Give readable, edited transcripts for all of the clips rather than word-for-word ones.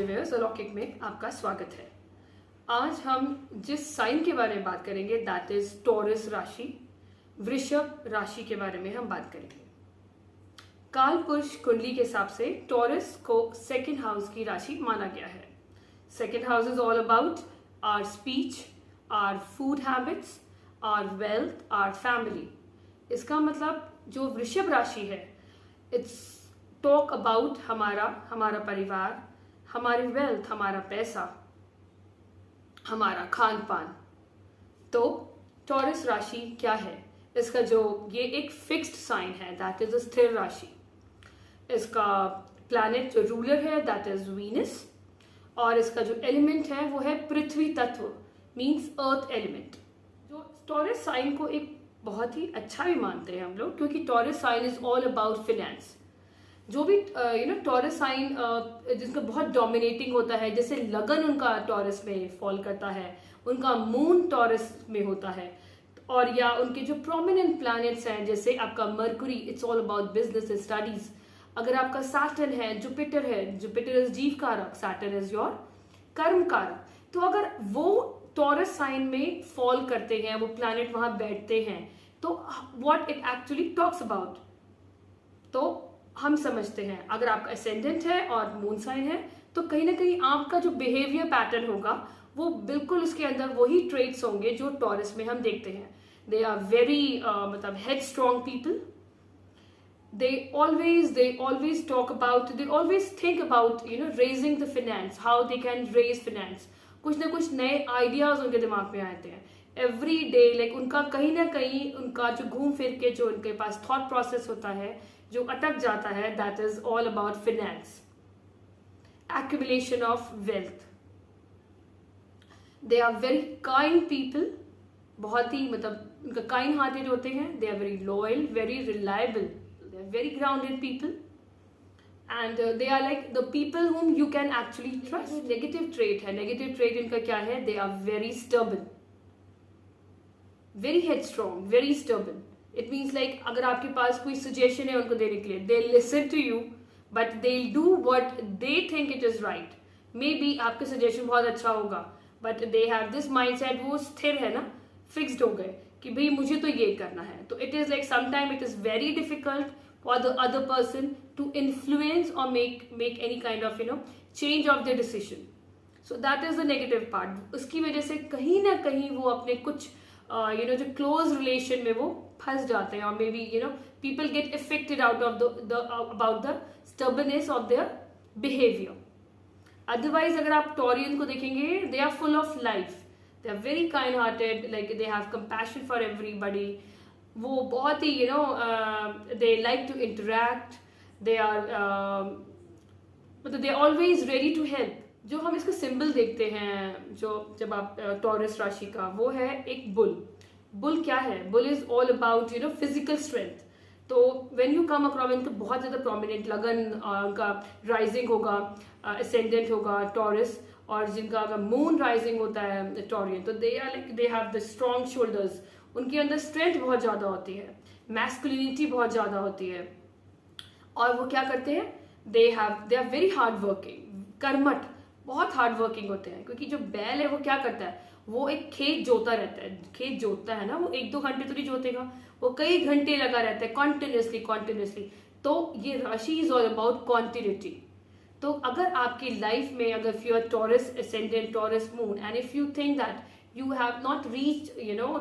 Dear viewers, अलौकिक में आपका स्वागत है। आज हम जिस साइन के बारे में बात करेंगे दैट इज टॉरस राशि, वृषभ राशि के बारे में हम बात करेंगे। काल पुरुष कुंडली के हिसाब से टॉरस को सेकंड हाउस की राशि माना गया है। Second house is all about our speech, our food habits, our wealth, our family. इसका मतलब जो वृषभ राशि है, इट्स टॉक अबाउट हमारा परिवार, हमारी वेल्थ, हमारा पैसा, हमारा खान पान। तो टॉरस राशि क्या है? इसका ये एक फिक्स्ड साइन है, दैट इज अ स्थिर राशि। इसका प्लैनेट जो रूलर है दैट इज वीनस, और इसका जो एलिमेंट है वो है पृथ्वी तत्व, मींस अर्थ एलिमेंट। जो टॉरस साइन को एक बहुत ही अच्छा भी मानते हैं हम लोग, क्योंकि Taurus sign is all about finance. जो भी टॉरस साइन जिसका बहुत डोमिनेटिंग होता है, जैसे लगन उनका टॉरस में फॉल करता है, उनका मून टॉरस में होता है, और या उनके जो प्रोमिनेंट प्लैनेट्स हैं जैसे आपका Mercury, it's all about business and studies. अगर आपका सैटर्न है, जुपिटर इज जीव कारक, सैटर्न इज योर कर्म कारक। तो अगर वो टॉरस साइन में फॉल करते हैं, वो प्लैनेट वहां बैठते हैं, तो what it actually talks about, तो हम समझते हैं अगर आपका असेंडेंट है और मून साइन है तो कहीं ना कहीं आपका जो बिहेवियर पैटर्न होगा वो बिल्कुल उसके अंदर वही ट्रेट्स होंगे जो टॉरस में हम देखते हैं। दे आर वेरी मतलब head strong people. they always talk about, they always think about raising the finance, how they can raise finance। कुछ ना कुछ नए आइडियाज उनके दिमाग में आते हैं एवरी डे। लाइक उनका कहीं ना कहीं उनका जो घूम फिर के जो उनके पास थॉट प्रोसेस होता है जो अटक जाता है, that is all about finance, accumulation of wealth. They are very kind people, बहुत ही मतलब उनका काइंड हार्टेड होते हैं। They are very loyal, very reliable, they are very grounded people, and they are like the people whom you can actually trust। Negative trait है, negative trait इनका क्या है? They are very stubborn, very headstrong, very stubborn. It means like अगर आपके पास कोई suggestion है उनको देने के लिए, they listen to you but they do what they think it is right. Maybe आपका सजेशन बहुत अच्छा होगा but they have this mindset, वो स्थिर है ना, फिक्स्ड हो गए कि भाई मुझे तो ये करना है। तो it is like sometime it is very difficult for the other person to influence और make any kind of change of the decision. So that is the negative part. उसकी वजह से कहीं ना कहीं वो अपने कुछ जो क्लोज रिलेशन में वो फंस जाते हैं, और maybe people get affected out of about the stubbornness of their behaviour. Otherwise अगर आप टॉरियन को देखेंगे, they are full of life, they are very kind hearted, like they have compassion for everybody. वो बहुत ही they like to interact, they are मतलब they are always ready to help. जो हम इसका सिंबल देखते हैं जो जब आप टॉरस राशि का, वो है एक बुल क्या है? Bull is all about physical strength. तो व्हेन यू कम अक्रॉस, इनका बहुत ज्यादा प्रोमिनेंट लगन, उनका राइजिंग होगा, असेंडेंट होगा टॉरस, और जिनका अगर मून राइजिंग होता है टॉरियन, तो they are like they have the strong shoulders. उनके अंदर स्ट्रेंथ बहुत ज्यादा होती है, मैस्कुलिनिटी बहुत ज्यादा होती है, और वो क्या करते हैं? They are very hard working, कर्मठ, बहुत हार्ड वर्किंग होते हैं। क्योंकि जो बैल है वो क्या करता है? वो एक खेत जोता रहता है। खेत जोतता है ना, वो 1-2 घंटे तो नहीं जोतेगा, वो कई घंटे लगा रहता है कॉन्टिन्यूसली। तो ये राशि इज ऑल अबाउट कॉन्टिन्यूटी। तो अगर आपकी लाइफ में, अगर if you are Taurus ascendant, Taurus moon, and if you think that you have not reached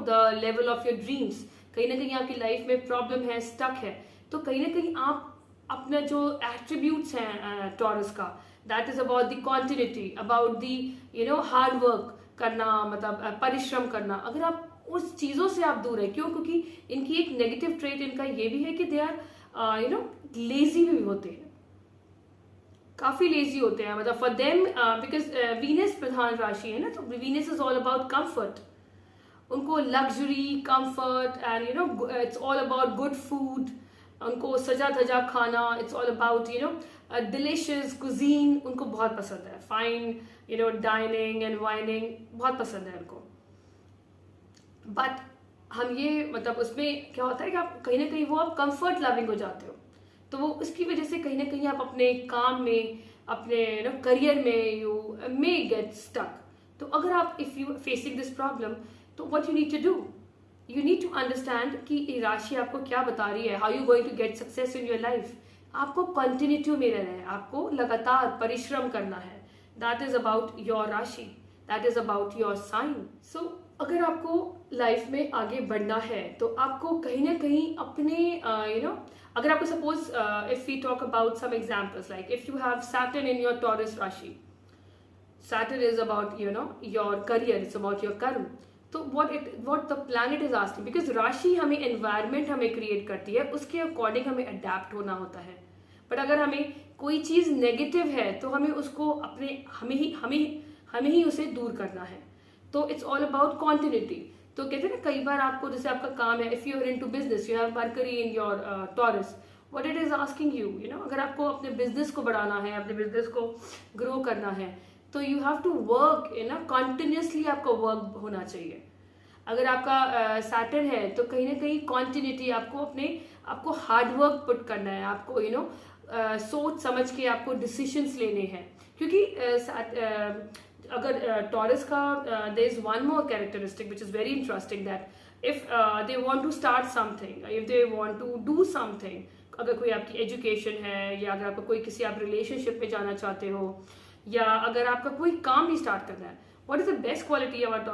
the level of your dreams, कहीं ना कहीं आपकी लाइफ में प्रॉब्लम है, स्टक है, तो कहीं ना कहीं आप अपना जो एट्रीब्यूट्स हैं टॉरस का, that is about the continuity, about the hard work करना, मतलब परिश्रम करना। अगर आप उस चीजों से आप दूर है, क्यों? क्योंकि इनकी एक नेगेटिव ट्रेट इनका ये भी है कि दे आर लेजी भी होते हैं, काफी लेजी होते हैं। मतलब फॉर देम, बिकॉज वीनस प्रधान राशि है ना, तो Venus is all about comfort. उनको luxury, comfort, and it's all about good food. उनको सजा धजा खाना, it's all about delicious cuisine, उनको बहुत पसंद है। फाइन डाइनिंग एंड वाइनिंग बहुत पसंद है उनको। बट हम ये मतलब उसमें क्या होता है कि आप कहीं ना कहीं वो आप कंफर्ट लविंग हो जाते हो, तो वो उसकी वजह से कहीं ना कहीं आप अपने काम में अपने करियर में यू मे गेट स्टक. तो अगर आप if you facing this problem, तो what you need to do, you need to understand कि राशि आपको क्या बता रही है, how you going to get success in your life. आपको कंटिन्यूटी में रहना है, आपको लगातार परिश्रम करना है. दैट इज अबाउट योर राशि, that is about your sign. So अगर आपको लाइफ में आगे बढ़ना है तो आपको कहीं ना कहीं अपने अगर आपको suppose if we talk about some examples, like if you have Saturn in your Taurus राशि, Saturn is about your career, it's about your कर्म. तो what the planet is asking, because राशि हमें environment हमें create करती है, उसके according हमें adapt होना होता है. बट अगर हमें कोई चीज़ नेगेटिव है तो हमें उसको अपने हमें ही उसे दूर करना है. तो इट्स ऑल अबाउट कॉन्टिन्यूटी. तो कहते हैं ना, कई बार आपको जैसे आपका काम है, if you are into business, you have Mercury in your Taurus, what it is asking you, अगर आपको अपने बिजनेस को बढ़ाना है, अपने बिजनेस को ग्रो करना है, तो you have to work continuously. आपका वर्क होना चाहिए. अगर आपका सैटर्न है तो कहीं ना कहीं कॉन्टिन्यूटी, आपको हार्ड वर्क पुट करना है, आपको सोच समझ के आपको डिसीजंस लेने हैं. क्योंकि अगर टॉरस का there is one more characteristic which is very interesting, that if they want to start something, if they want to do something, अगर कोई आपकी एजुकेशन है, या अगर आपको कोई किसी आप रिलेशनशिप में जाना चाहते हो, या अगर आपका कोई काम भी स्टार्ट करना है, what is the best quality of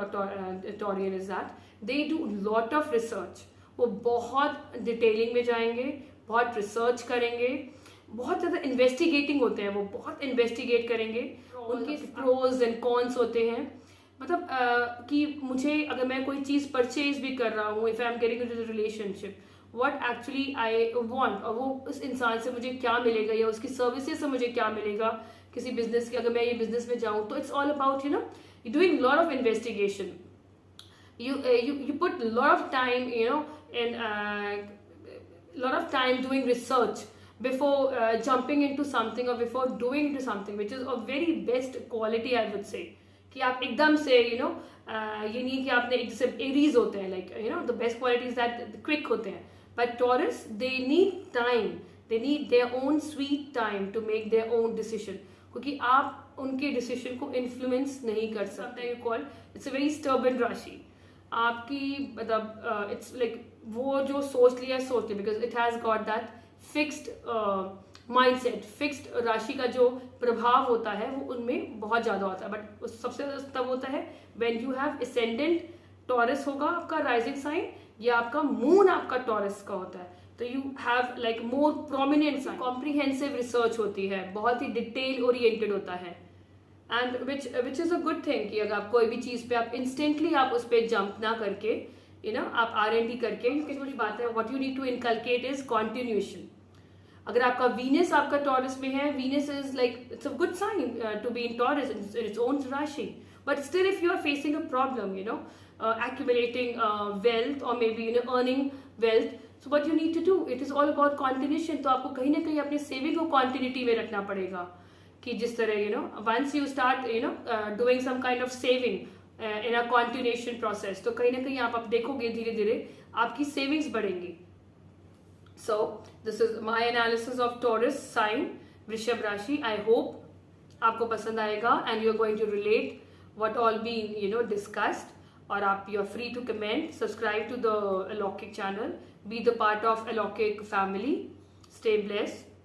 Taurean is that they do lot of research. वो बहुत डिटेलिंग में जाएंगे, बहुत रिसर्च करेंगे, बहुत ज़्यादा इन्वेस्टिगेटिंग होते हैं, वो बहुत इन्वेस्टिगेट करेंगे, उनके प्रोज एंड कॉन्स होते हैं. मतलब कि मुझे अगर मैं कोई चीज़ परचेज भी कर रहा हूँ, if I am getting into the relationship, what actually I want, और वो उस इंसान से मुझे क्या मिलेगा, या उसकी सर्विसेज से मुझे क्या मिलेगा. किसी बिजनेस की अगर मैं ये बिजनेस में जाऊँ, तो it's all about doing lot of investigation. you put a lot of time in lot of time doing research before jumping into something or before doing into something, which is a very best quality I would say. कि आप एकदम से ये नहीं कि आपने जैसे Aries होते हैं, like the best quality is that quick होते हैं, but Taurus they need time, they need their own sweet time to make their own decision, क्योंकि आप उनके डिसीजन को इन्फ्लुएंस नहीं कर सकते. You call it's a very stubborn राशि. आपकी मतलब इट्स लाइक वो जो सोच लिया because it has got that fixed mindset. Fixed राशि का जो प्रभाव होता है वो उनमें बहुत ज्यादा होता है. बट सबसे तब होता है when you have ascendant taurus होगा आपका राइजिंग साइन, या आपका मून आपका टॉरस का होता है, तो you have like more prominent sign. Comprehensive research होती है, बहुत ही डिटेल ओरिएंटेड होता है, and which is a good thing कि अगर आप कोई भी चीज पे आप इंस्टेंटली आप उस पर जंप ना करके आप R&D करके, क्योंकि थोड़ी बात है, what you need to inculcate is continuation. अगर आपका वीनस आपका टॉरस में है, Venus is like it's a good sign to be in Taurus in its own राशि. But still if you are facing a problem accumulating wealth or maybe earning wealth, so what you need to do, it is all about continuation. तो आपको कहीं ना कहीं अपने saving को continuity में रखना पड़ेगा, कि जिस तरह once you start doing some kind of saving in a continuation process, तो कहीं ना कहीं आप देखोगे धीरे धीरे आपकी सेविंग्स बढ़ेंगी. So this is my analysis of Taurus sign, वृषभ राशि. I hope आपको पसंद आएगा and you are going to relate what all been discussed. और आप you are free to comment, subscribe to the Alaukik channel, be the part of Alaukik family. Stay blessed.